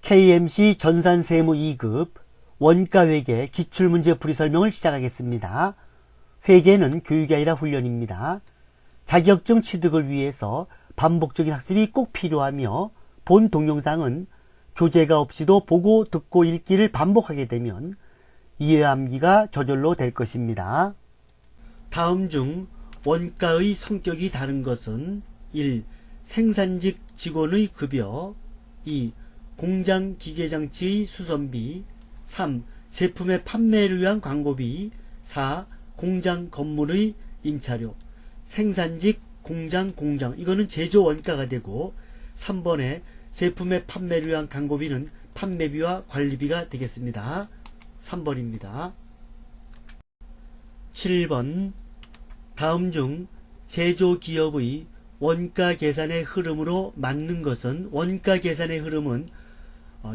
KMC 전산세무 2급 원가회계 기출문제 풀이 설명을 시작하겠습니다. 회계는 교육이 아니라 훈련입니다. 자격증 취득을 위해서 반복적인 학습이 꼭 필요하며 본 동영상은 교재가 없이도 보고 듣고 읽기를 반복하게 되면 이해함기가 저절로 될 것입니다. 다음 중 원가의 성격이 다른 것은 1. 생산직 직원의 급여 2. 공장 기계장치의 수선비 3. 제품의 판매를 위한 광고비 4. 공장 건물의 임차료 생산직 공장 이거는 제조 원가가 되고 3번에 제품의 판매를 위한 광고비는 판매비와 관리비가 되겠습니다. 3번입니다. 7번 다음 중 제조기업의 원가 계산의 흐름으로 맞는 것은 원가 계산의 흐름은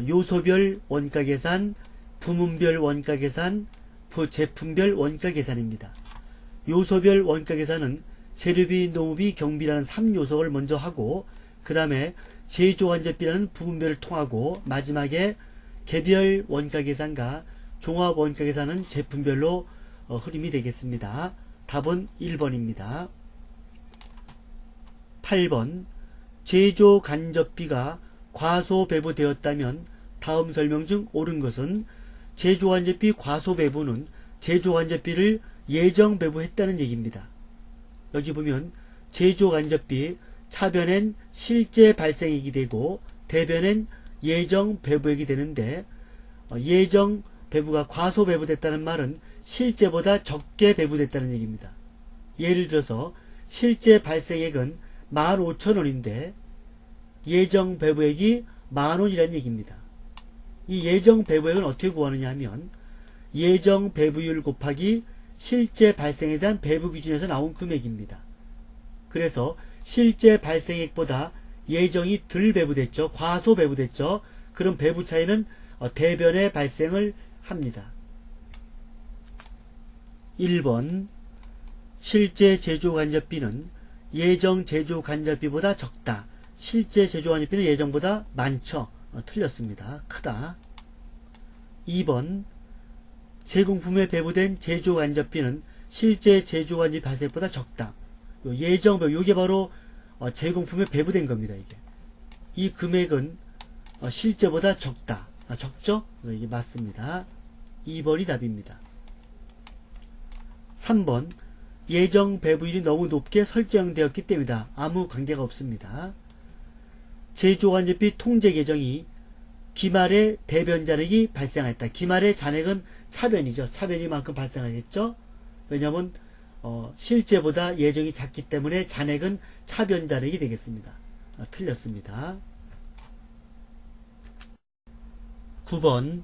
요소별 원가 계산, 부문별 원가 계산, 제품별 원가 계산입니다. 요소별 원가 계산은 재료비, 노무비, 경비라는 3요소를 먼저 하고 그 다음에 제조간접비라는 부문별을 통하고 마지막에 개별 원가 계산과 종합 원가 계산은 제품별로 흐름이 되겠습니다. 답은 1번입니다. 8번 제조 간접비가 과소 배부되었다면 다음 설명 중 옳은 것은 제조 간접비 과소 배부는 제조 간접비를 예정 배부했다는 얘기입니다. 여기 보면 제조 간접비 차변엔 실제 발생액이 되고 대변엔 예정 배부액이 되는데 예정 배부가 과소 배부됐다는 말은 실제보다 적게 배부됐다는 얘기입니다. 예를 들어서 실제 발생액은 15,000원인데 예정 배부액이 10,000원이라는 얘기입니다. 이 예정 배부액은 어떻게 구하느냐 하면 예정 배부율 곱하기 실제 발생에 대한 배부 기준에서 나온 금액입니다. 그래서 실제 발생액보다 예정이 덜 배부됐죠. 과소 배부됐죠. 그럼 배부 차이는 대변에 발생을 합니다. 1번 실제 제조 간접비는 예정 제조 간접비보다 적다. 실제 제조 간접비는 예정보다 많죠. 틀렸습니다. 크다. 2번 제공품에 배부된 제조 간접비는 실제 제조 간접비 발생보다 적다. 예정 배부, 이게 바로 제공품에 배부된 겁니다. 이 금액은 실제보다 적다. 적죠? 이게 맞습니다. 2번이 답입니다. 3번 예정 배부율이 너무 높게 설정되었기 때문이다. 아무 관계가 없습니다. 제조간접비 통제 계정이 기말에 대변 잔액이 발생했다. 기말의 잔액은 차변이죠. 차변이만큼 발생하겠죠. 왜냐하면 실제보다 예정이 작기 때문에 잔액은 차변 잔액이 되겠습니다. 틀렸습니다. 9번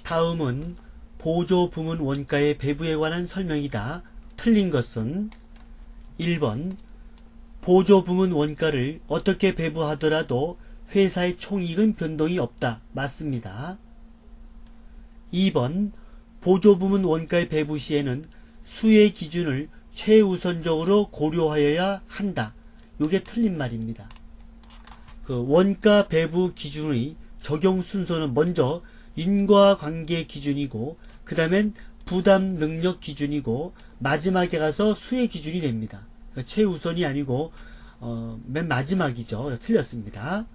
다음은 보조 부문 원가의 배부에 관한 설명이다. 틀린 것은 1번 보조 부문 원가를 어떻게 배부하더라도 회사의 총이익은 변동이 없다. 맞습니다. 2번 보조 부문 원가의 배부 시에는 수의 기준을 최우선적으로 고려하여야 한다. 이게 틀린 말입니다. 그 원가 배부 기준의 적용 순서는 먼저 인과관계 기준이고 그 다음엔 부담 능력 기준이고 마지막에 가서 수의 기준이 됩니다. 그러니까 최우선이 아니고 맨 마지막이죠. 틀렸습니다.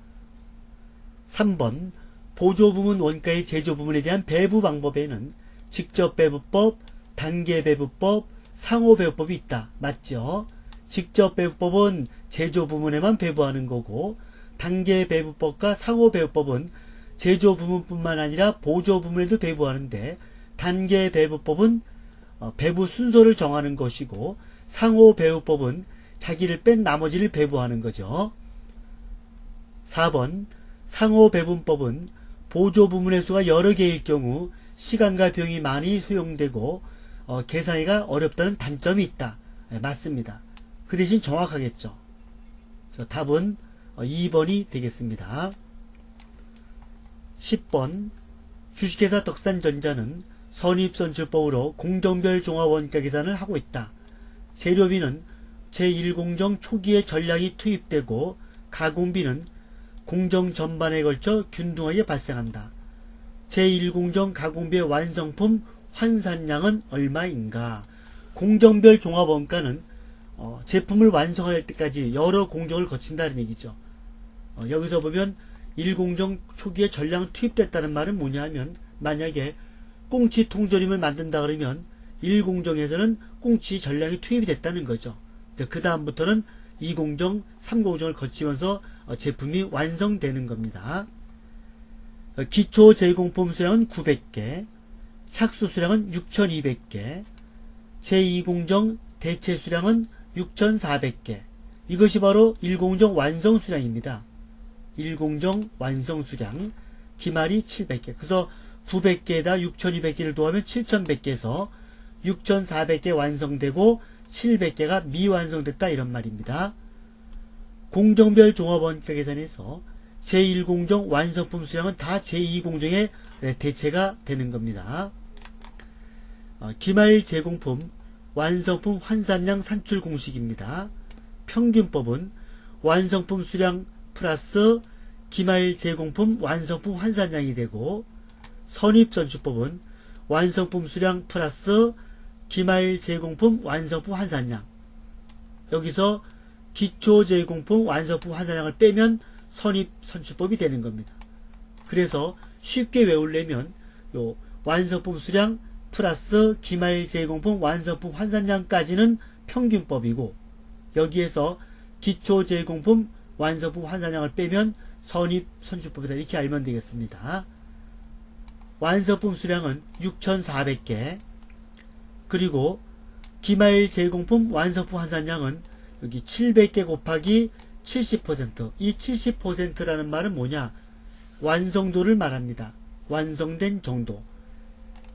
3번 보조부문 원가의 제조부문에 대한 배부 방법에는 직접배부법, 단계배부법, 상호배부법이 있다. 맞죠? 직접배부법은 제조부문에만 배부하는 거고 단계배부법과 상호배부법은 제조부문뿐만 아니라 보조부문에도 배부하는데 단계배부법은 배부 순서를 정하는 것이고 상호배부법은 자기를 뺀 나머지를 배부하는 거죠. 4번 상호배분법은 보조부문의 수가 여러 개일 경우 시간과 비용이 많이 소용되고 계산하기가 어렵다는 단점이 있다. 네, 맞습니다. 그 대신 정확하겠죠. 그래서 답은 2번이 되겠습니다. 10번 주식회사 덕산전자는 선입선출법으로 공정별 종합원가 계산을 하고 있다. 재료비는 제1공정 초기에 전량이 투입되고 가공비는 공정 전반에 걸쳐 균등하게 발생한다. 제1공정 가공비의 완성품 환산량은 얼마인가? 공정별 종합원가는 제품을 완성할 때까지 여러 공정을 거친다는 얘기죠. 여기서 보면 1공정 초기에 전량 투입됐다는 말은 뭐냐 하면, 만약에 꽁치 통조림을 만든다 그러면 1공정에서는 꽁치 전량이 투입이 됐다는 거죠. 그 다음부터는 2공정, 3공정을 거치면서 제품이 완성되는 겁니다. 기초 제공품 수량은 900개, 착수 수량은 6200개, 제2공정 대체 수량은 6400개. 이것이 바로 1공정 완성 수량입니다. 1공정 완성 수량, 기말이 700개. 그래서 900개에다 6200개를 더하면 7100개에서 6400개 완성되고 700개가 미완성됐다, 이런 말입니다. 공정별 종합원가 계산에서 제1공정 완성품 수량은 다 제2공정의 대체가 되는 겁니다. 기말 제공품 완성품 환산량 산출 공식입니다. 평균법은 완성품 수량 플러스 기말 제공품 완성품 환산량이 되고, 선입선출법은 완성품 수량 플러스 기말 제공품 완성품 환산량, 여기서 기초 제공품 완성품 환산량을 빼면 선입선출법이 되는 겁니다. 그래서 쉽게 외우려면 요 완성품 수량 플러스 기말 제공품 완성품 환산량까지는 평균법이고, 여기에서 기초 제공품 완성품 환산량을 빼면 선입선출법이다, 이렇게 알면 되겠습니다. 완성품 수량은 6400개, 그리고 기말 제공품 완성품 환산량은 여기 700개 곱하기 70%. 이 70%라는 말은 뭐냐? 완성도를 말합니다. 완성된 정도.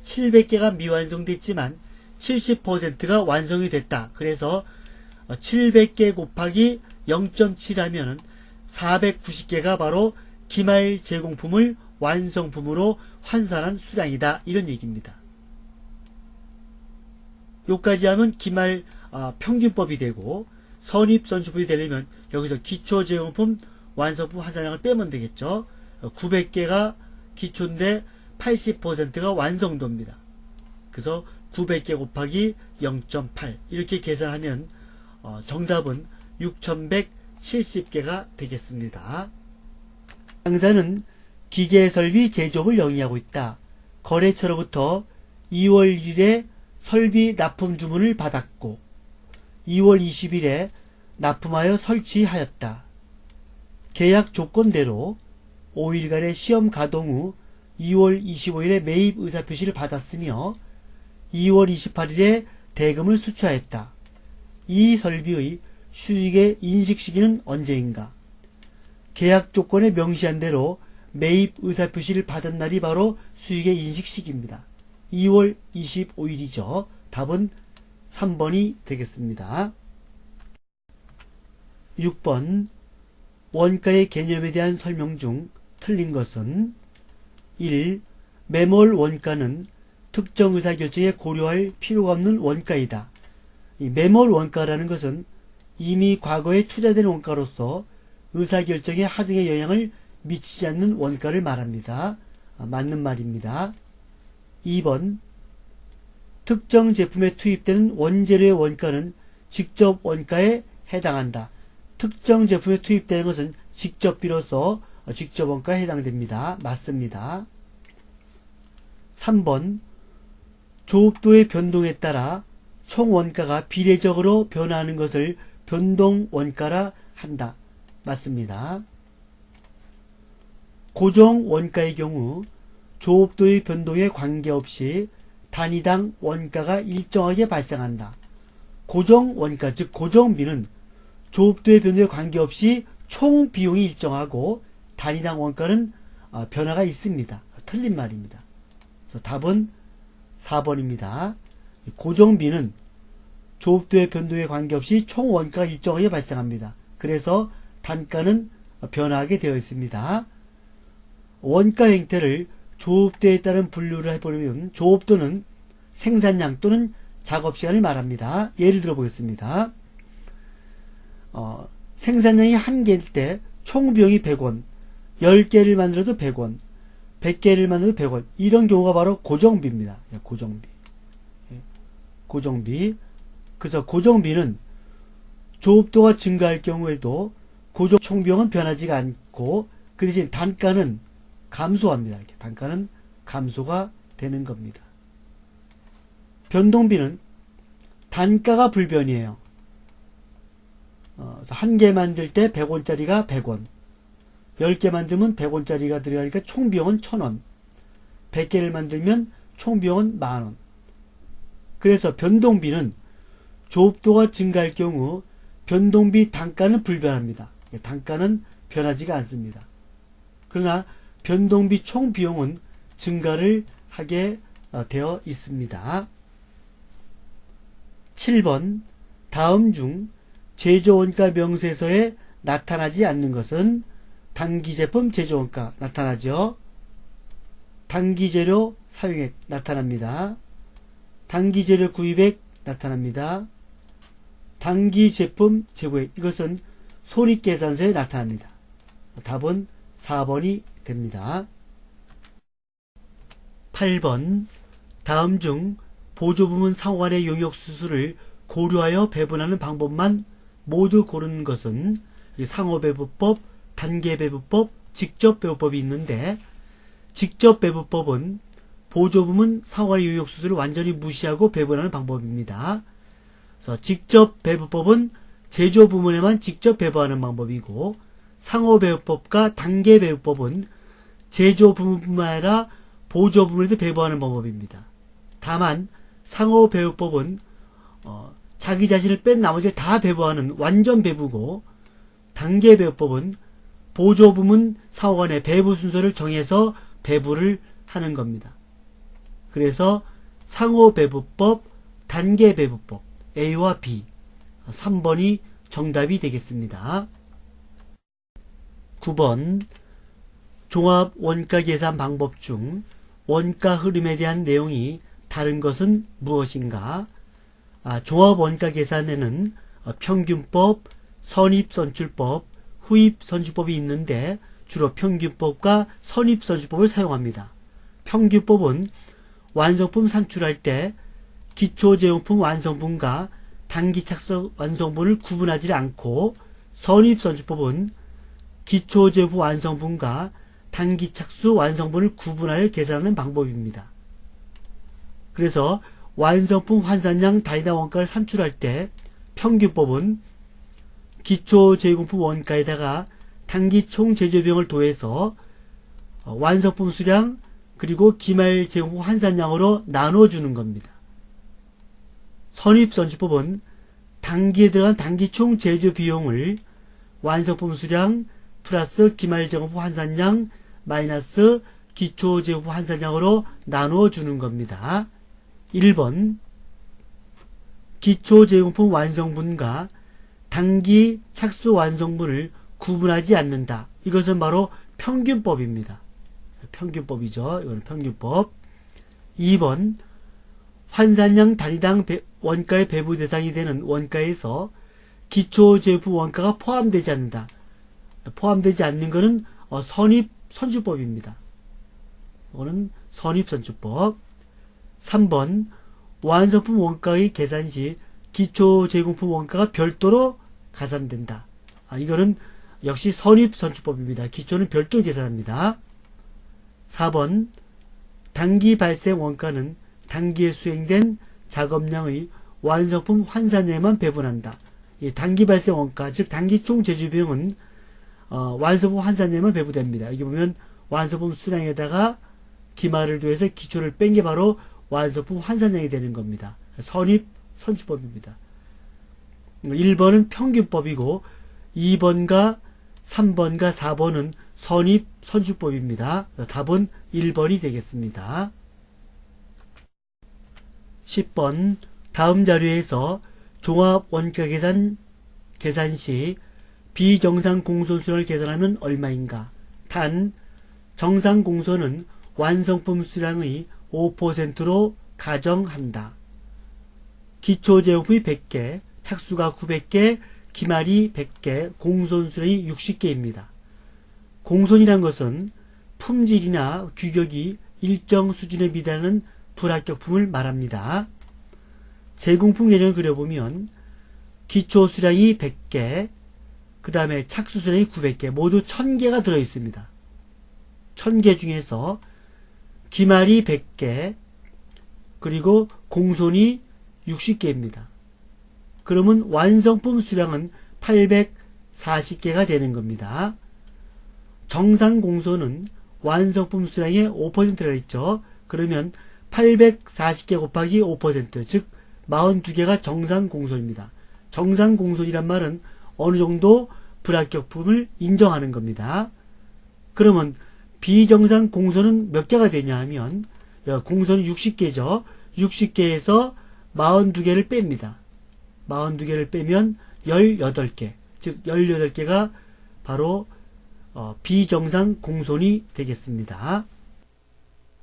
700개가 미완성됐지만 70%가 완성이 됐다. 그래서 700개 곱하기 0.7 하면은 490개가 바로 기말 제공품을 완성품으로 환산한 수량이다, 이런 얘기입니다. 요까지 하면 기말 평균법이 되고, 선입선출법이 되려면 여기서 기초 제공품 완성품 환산량을 빼면 되겠죠. 900개가 기초인데 80%가 완성도입니다. 그래서 900개 곱하기 0.8 이렇게 계산하면 정답은 6170개가 되겠습니다. 당사는 기계설비 제조업을 영위하고 있다. 거래처로부터 2월 1일에 설비 납품 주문을 받았고 2월 20일에 납품하여 설치하였다. 계약 조건대로 5일간의 시험 가동 후 2월 25일에 매입 의사표시를 받았으며 2월 28일에 대금을 수취하였다. 이 설비의 수익의 인식 시기는 언제인가? 계약 조건에 명시한 대로 매입 의사표시를 받은 날이 바로 수익의 인식 시기입니다. 2월 25일이죠. 답은 3번이 되겠습니다. 6번 원가의 개념에 대한 설명 중 틀린 것은 1. 매몰 원가는 특정 의사결정에 고려할 필요가 없는 원가이다. 이 매몰 원가라는 것은 이미 과거에 투자된 원가로서 의사결정에 하등의 영향을 미치지 않는 원가를 말합니다. 맞는 말입니다. 2번 특정 제품에 투입되는 원재료의 원가는 직접 원가에 해당한다. 특정 제품에 투입되는 것은 직접비로서 직접 원가에 해당됩니다. 맞습니다. 3번 조업도의 변동에 따라 총 원가가 비례적으로 변화하는 것을 변동 원가라 한다. 맞습니다. 고정 원가의 경우 조업도의 변동에 관계없이 단위당 원가가 일정하게 발생한다. 고정 원가, 즉 고정비는 조업도의 변동에 관계없이 총 비용이 일정하고 단위당 원가는 변화가 있습니다. 틀린 말입니다. 그래서 답은 4번입니다. 고정비는 조업도의 변동에 관계없이 총 원가가 일정하게 발생합니다. 그래서 단가는 변화하게 되어 있습니다. 원가 형태를 조업도에 따른 분류를 해보려면 조업도는 생산량 또는 작업시간을 말합니다. 예를 들어 보겠습니다. 생산량이 1개일 때 총 비용이 100원, 10개를 만들어도 100원, 100개를 만들어도 100원. 이런 경우가 바로 고정비입니다. 고정비. 고정비. 그래서 고정비는 조업도가 증가할 경우에도 고정 총비용은 변하지가 않고 그 대신 단가는 감소합니다. 이렇게 단가는 감소가 되는 겁니다. 변동비는 단가가 불변이에요. 한 개 만들 때 100원짜리가 100원, 10개 만들면 100원짜리가 들어가니까 총비용은 1000원, 100개를 만들면 총비용은 만원. 그래서 변동비는 조업도가 증가할 경우 변동비 단가는 불변합니다. 단가는 변하지가 않습니다. 그러나 변동비 총비용은 증가를 하게 되어 있습니다. 7번 다음 중 제조원가 명세서에 나타나지 않는 것은 단기제품 제조원가 나타나죠. 단기재료 사용액 나타납니다. 단기재료 구입액 나타납니다. 단기제품 재고액 이것은 손익계산서에 나타납니다. 답은 4번이 됩니다. 8번 다음 중 보조부문 상호간의 용역수수를 고려하여 배분하는 방법만 모두 고르는 것은 상호배부법, 단계배부법, 직접배부법이 있는데 직접배부법은 보조부문 상호간의 용역수수를 완전히 무시하고 배분하는 방법입니다. 그래서 직접배부법은 제조부문에만 직접 배부하는 방법이고 상호배부법과 단계배부법은 제조부문뿐만 아니라 보조부문에도 배부하는 방법입니다. 다만 상호배부법은 자기 자신을 뺀 나머지를 다 배부하는 완전 배부고 단계배부법은 보조부문 상호간의 배부 순서를 정해서 배부를 하는 겁니다. 그래서 상호배부법, 단계배부법 A와 B 3번이 정답이 되겠습니다. 9번 종합 원가 계산 방법 중 원가 흐름에 대한 내용이 다른 것은 무엇인가? 종합 원가 계산에는 평균법, 선입선출법, 후입선출법이 있는데 주로 평균법과 선입선출법을 사용합니다. 평균법은 완성품 산출할 때 기초제용품 완성분과 단기착석 완성분을 구분하지 않고 선입선출법은 기초제품 완성분과 단기착수 완성분을 구분하여 계산하는 방법입니다. 그래서 완성품 환산량 단위당 원가를 산출할 때 평균법은 기초제공품 원가에다가 단기총 제조비용을 더해서 완성품 수량 그리고 기말 제공품 환산량으로 나눠주는 겁니다. 선입선출법은 단기에 들어간 단기총 제조비용을 완성품 수량 플러스 기말 제공품 환산량 마이너스 기초제공품 환산량으로 나눠주는 겁니다. 1번 기초제공품 완성분과 단기 착수 완성분을 구분하지 않는다. 이것은 바로 평균법입니다. 평균법이죠. 이건 평균법. 2번 환산량 단위당 원가의 배부 대상이 되는 원가에서 기초제품 원가가 포함되지 않는다. 포함되지 않는 것은 선입선출법입니다. 이거는 선입선출법. 3번 완성품 원가의 계산 시 기초제공품 원가가 별도로 가산된다. 이거는 역시 선입선출법입니다. 기초는 별도로 계산합니다. 4번 단기 발생 원가는 단기에 수행된 작업량의 완성품 환산량에만 배분한다. 이 단기 발생 원가, 즉 단기총 제조비용은 완성품 환산량에만 배부됩니다. 여기 보면 완성품 수량에다가 기말을 더해서 기초를 뺀 게 바로 완성품 환산량이 되는 겁니다. 선입선출법입니다. 1번은 평균법이고 2번과 3번과 4번은 선입선출법입니다. 답은 1번이 되겠습니다. 10번 다음 자료에서 종합 원가 계산 시 비정상 공소수량을 계산하면 얼마인가? 단 정상 공소는 완성품 수량의 5%로 가정한다. 기초제용품이 100개, 착수가 900개, 기말이 100개, 공소수량이 60개입니다. 공손이란 것은 품질이나 규격이 일정 수준에 미달하는 불합격품을 말합니다. 제공품 계정을 그려보면 기초 수량이 100개, 그 다음에 착수 수량이 900개, 모두 1000개가 들어있습니다. 1000개 중에서 기말이 100개, 그리고 공손이 60개입니다. 그러면 완성품 수량은 840개가 되는 겁니다. 정상 공손은 완성품 수량의 5%라 했죠. 그러면 840개 곱하기 5%, 즉 42개가 정상 공손입니다. 정상 공손이란 말은 어느 정도 불합격품을 인정하는 겁니다. 그러면 비정상 공손은 몇 개가 되냐 하면 공손은 60개죠. 60개에서 42개를 뺍니다. 42개를 빼면 18개, 즉 18개가 바로 비정상 공손이 되겠습니다.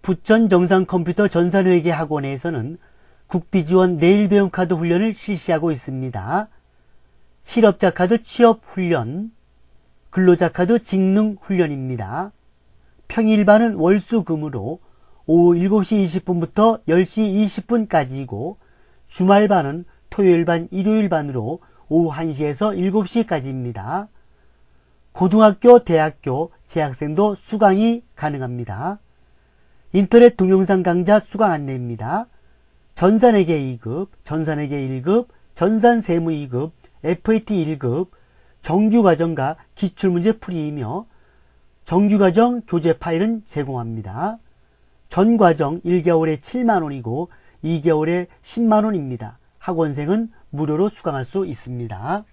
부천 정상 컴퓨터 전산회계 학원에서는 국비지원 내일배움카드 훈련을 실시하고 있습니다. 실업자 카드 취업 훈련, 근로자 카드 직능 훈련입니다. 평일반은 월수금으로 오후 7시 20분부터 10시 20분까지이고 주말반은 토요일반, 일요일반으로 오후 1시에서 7시까지입니다. 고등학교, 대학교 재학생도 수강이 가능합니다. 인터넷 동영상 강좌 수강 안내입니다. 전산회계 2급, 전산회계 1급, 전산세무 2급, FAT 1급, 정규과정과 기출문제 풀이이며 정규과정 교재 파일은 제공합니다. 전과정 1개월에 7만원이고 2개월에 10만원입니다. 학원생은 무료로 수강할 수 있습니다.